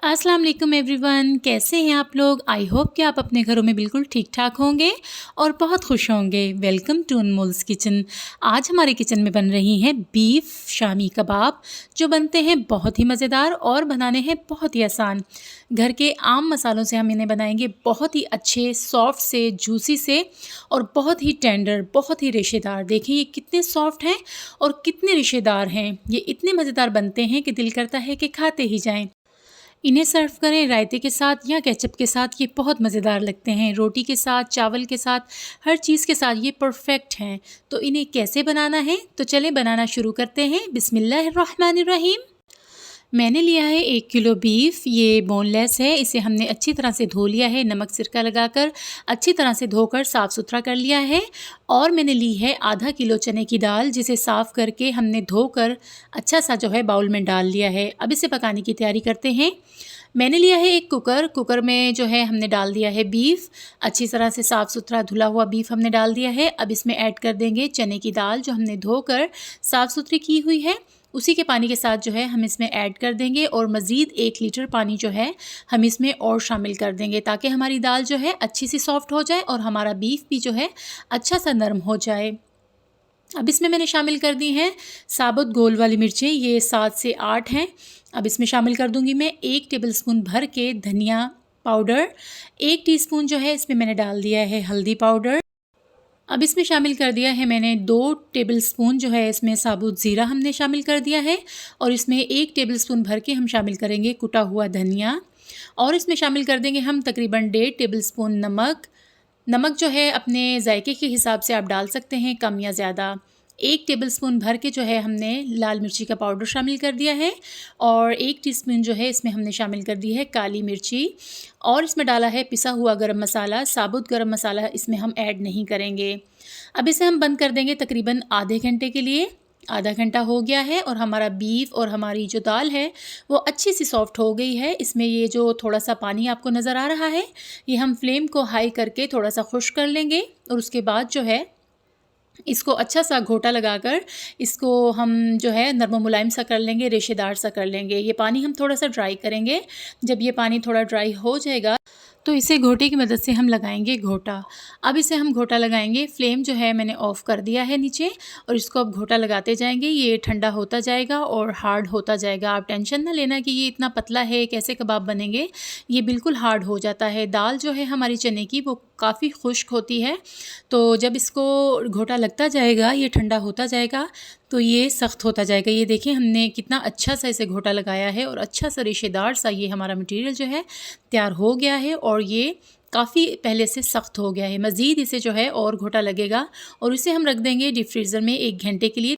अस्सलाम वालेकुम एवरीवन, कैसे हैं आप लोग। आई होप कि आप अपने घरों में बिल्कुल ठीक ठाक होंगे और बहुत खुश होंगे। Welcome to Anmol's kitchen. आज हमारे किचन में बन रही हैं बीफ शामी कबाब, जो बनते हैं बहुत ही मज़ेदार और बनाने हैं बहुत ही आसान। घर के आम मसालों से हम इन्हें बनाएंगे बहुत ही अच्छे, सॉफ्ट से, जूसी से और बहुत ही टेंडर, बहुत ही रेशेदार। देखिए ये कितने सॉफ्ट हैं और कितने रेशेदार हैं। ये इतने मज़ेदार बनते हैं कि दिल करता है कि खाते ही जाएं। इन्हें सर्व करें रायते के साथ या केचप के साथ, ये बहुत मज़ेदार लगते हैं। रोटी के साथ, चावल के साथ, हर चीज़ के साथ ये परफेक्ट हैं। तो इन्हें कैसे बनाना है, तो चलें बनाना शुरू करते हैं। बिस्मिल्लाहिर्रहमानिर्रहीम। मैंने लिया है 1 किलो बीफ। ये बोनलेस है। इसे हमने अच्छी तरह से धो लिया है, नमक सिरका लगाकर अच्छी तरह से धोकर साफ़ सुथरा कर लिया है। और मैंने ली है आधा किलो चने की दाल, जिसे साफ़ करके हमने धोकर अच्छा सा जो है बाउल में डाल लिया है। अब इसे पकाने की तैयारी करते हैं। मैंने लिया है एक कुकर में जो है हमने डाल दिया है बीफ। अच्छी तरह से साफ़ सुथरा धुला हुआ बीफ हमने डाल दिया है। अब इसमें ऐड कर देंगे चने की दाल, जो हमने धोकर साफ़ सुथरी की हुई है। उसी के पानी के साथ जो है हम इसमें ऐड कर देंगे और मज़ीद 1 लीटर पानी जो है हम इसमें और शामिल कर देंगे, ताकि हमारी दाल जो है अच्छी सी सॉफ़्ट हो जाए और हमारा बीफ भी जो है अच्छा सा नरम हो जाए। अब इसमें मैंने शामिल कर दी हैं साबुत गोल वाली मिर्चें, ये 7 से 8 हैं। अब इसमें शामिल कर दूंगी मैं 1 टेबलस्पून भर के धनिया पाउडर। 1 टीस्पून जो है इसमें मैंने डाल दिया है हल्दी पाउडर। अब इसमें शामिल कर दिया है मैंने 2 टेबलस्पून जो है इसमें साबुत ज़ीरा हमने शामिल कर दिया है। और इसमें 1 टेबलस्पून भर के हम शामिल करेंगे कुटा हुआ धनिया। और इसमें शामिल कर देंगे हम तकरीबन 1.5 टेबलस्पून नमक। नमक जो है अपने जायके के हिसाब से आप डाल सकते हैं, कम या ज़्यादा। 1 टेबलस्पून भर के जो है हमने लाल मिर्ची का पाउडर शामिल कर दिया है। और 1 टीस्पून जो है इसमें हमने शामिल कर दी है काली मिर्ची। और इसमें डाला है पिसा हुआ गरम मसाला। साबुत गरम मसाला इसमें हम ऐड नहीं करेंगे। अब इसे हम बंद कर देंगे तकरीबन आधे घंटे के लिए। आधा घंटा हो गया है और हमारा बीफ और हमारी जो दाल है वो अच्छी सी सॉफ्ट हो गई है। इसमें ये जो थोड़ा सा पानी आपको नज़र आ रहा है, ये हम फ्लेम को हाई करके थोड़ा सा खुश्क कर लेंगे। और उसके बाद जो है इसको अच्छा सा घोटा लगाकर इसको हम जो है नरम मुलायम सा कर लेंगे, रेशेदार सा कर लेंगे। ये पानी हम थोड़ा सा ड्राई करेंगे। जब ये पानी थोड़ा ड्राई हो जाएगा तो इसे घोटे की मदद से हम लगाएंगे घोटा। अब इसे हम घोटा लगाएंगे। फ्लेम जो है मैंने ऑफ़ कर दिया है नीचे, और इसको अब घोटा लगाते जाएंगे। ये ठंडा होता जाएगा और हार्ड होता जाएगा। आप टेंशन ना लेना कि ये इतना पतला है, कैसे कबाब बनेंगे। ये बिल्कुल हार्ड हो जाता है। दाल जो है हमारी चने की वो काफ़ी खुश्क होती है, तो जब इसको घोटा लगता जाएगा, ये ठंडा होता जाएगा, तो ये सख्त होता जाएगा। ये देखिए हमने कितना अच्छा सा इसे घोटा लगाया है और अच्छा सा रेशेदार सा ये हमारा मटेरियल जो है तैयार हो गया है। और ये काफ़ी पहले से सख्त हो गया है। मज़ीद इसे जो है और घोटा लगेगा और इसे हम रख देंगे डीप फ्रीज़र में 1 घंटे के लिए।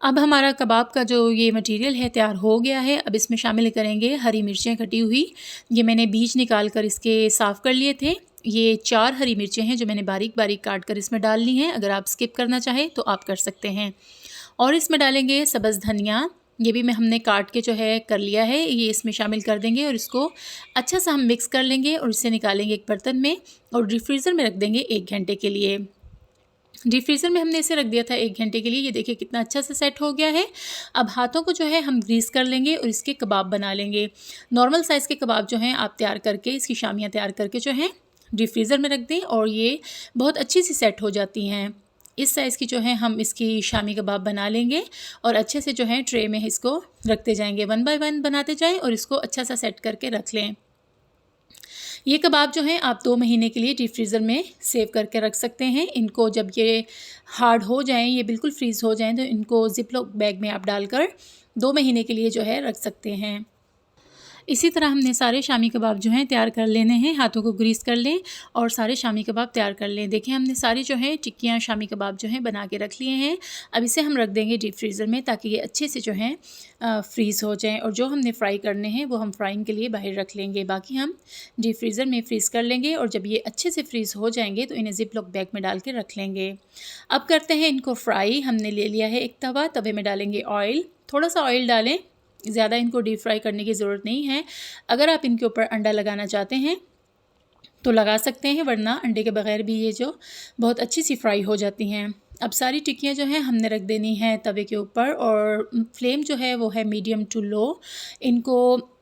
अब हमारा कबाब का जो ये मटेरियल है तैयार हो गया है। अब इसमें शामिल करेंगे हरी मिर्चें कटी हुई। ये मैंने बीज निकाल कर इसके साफ़ कर लिए थे। ये 4 हरी मिर्चें हैं जो मैंने बारीक बारीक काट कर इसमें डाल ली हैं। अगर आप स्किप करना चाहें तो आप कर सकते हैं। और इसमें डालेंगे सब्ज़ धनिया। ये भी हमने काट के जो है कर लिया है, ये इसमें शामिल कर देंगे और इसको अच्छा सा हम मिक्स कर लेंगे और इसे निकालेंगे एक बर्तन में और डीप फ्रीज़र में रख देंगे 1 घंटे के लिए। डीप फ्रीज़र में हमने इसे रख दिया था 1 घंटे के लिए। ये देखिए कितना अच्छा से सेट हो गया है। अब हाथों को जो है हम ग्रीस कर लेंगे और इसके कबाब बना लेंगे। नॉर्मल साइज़ के कबाब जो हैं आप तैयार करके, इसकी शामियाँ तैयार करके जो हैं डीप फ्रीज़र में रख दें और ये बहुत अच्छी सी सेट हो जाती हैं। इस साइज़ की जो है हम इसकी शामी कबाब बना लेंगे और अच्छे से जो है ट्रे में इसको रखते जाएंगे। 1 बाय 1 बनाते जाएं और इसको अच्छा सा सेट करके रख लें। ये कबाब जो हैं आप 2 महीने के लिए डीप फ्रीज़र में सेव करके रख सकते हैं। इनको जब ये हार्ड हो जाएं, ये बिल्कुल फ्रीज़ हो जाएं, तो इनको ज़िप-लॉक बैग में आप डालकर 2 महीने के लिए जो है रख सकते हैं। इसी तरह हमने सारे शामी कबाब जो हैं तैयार कर लेने हैं। हाथों को ग्रीस कर लें और सारे शामी कबाब तैयार कर लें। देखें हमने सारी जो हैं टिक्कियाँ शामी कबाब जो हैं बना के रख लिए हैं। अब इसे हम रख देंगे डीप फ्रीज़र में, ताकि ये अच्छे से जो हैं फ्रीज़ हो जाएं। और जो हमने फ्राई करने हैं वो हम फ्राइंग के लिए बाहर रख लेंगे, बाकी हम डीप फ्रीज़र में फ्रीज़ कर लेंगे। और जब ये अच्छे से फ्रीज़ हो जाएंगे तो इन्हें ज़िप लॉक बैग में डाल के रख लेंगे। अब करते हैं इनको फ्राई। हमने ले लिया है एक तवा, तवे में डालेंगे ऑयल। थोड़ा सा ऑयल डालें, ज़्यादा इनको डीप फ्राई करने की ज़रूरत नहीं है। अगर आप इनके ऊपर अंडा लगाना चाहते हैं तो लगा सकते हैं, वरना अंडे के बगैर भी ये जो बहुत अच्छी सी फ्राई हो जाती हैं। अब सारी टिक्कियाँ जो हैं हमने रख देनी है तवे के ऊपर और फ्लेम जो है वो है मीडियम टू लो। इनको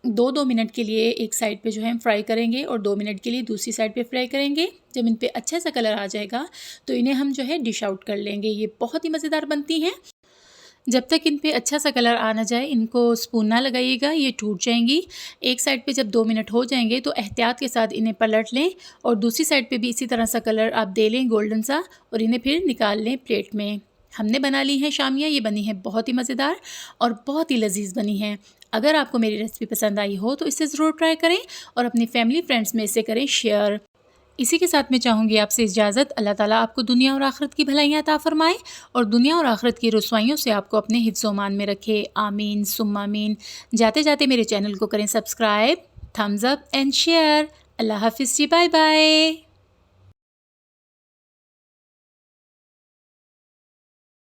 2-2 मिनट के लिए एक साइड पे जो है हम फ्राई करेंगे और 2 मिनट के लिए दूसरी साइड पे फ्राई करेंगे। जब इन पे अच्छा सा कलर आ जाएगा तो इन्हें हम जो है डिश आउट कर लेंगे। ये बहुत ही मज़ेदार बनती हैं। जब तक इन पे अच्छा सा कलर आ ना जाए इनको स्पून ना लगाइएगा, ये टूट जाएंगी। एक साइड पे जब 2 मिनट हो जाएंगे तो एहतियात के साथ इन्हें पलट लें और दूसरी साइड पे भी इसी तरह सा कलर आप दे लें गोल्डन सा, और इन्हें फिर निकाल लें प्लेट में। हमने बना ली हैं शामियाँ, ये बनी है बहुत ही मज़ेदार और बहुत ही लजीज बनी हैं। अगर आपको मेरी रेसिपी पसंद आई हो तो इसे ज़रूर ट्राई करें और अपनी फैमिली फ्रेंड्स में इसे करें शेयर। इसी के साथ मैं चाहूँगी आपसे इजाज़त। अल्लाह ताला आपको दुनिया और आखिरत की भलाइयाँ अता फ़रमाए और दुनिया और आखिरत की रुसवाइयों से आपको अपने हिफ्ज़ ओ मान में रखे। आमीन सुम्मा आमीन। जाते जाते मेरे चैनल को करें subscribe, thumbs up and share. अल्लाह हाफ़िज़ जी, बाय बाय।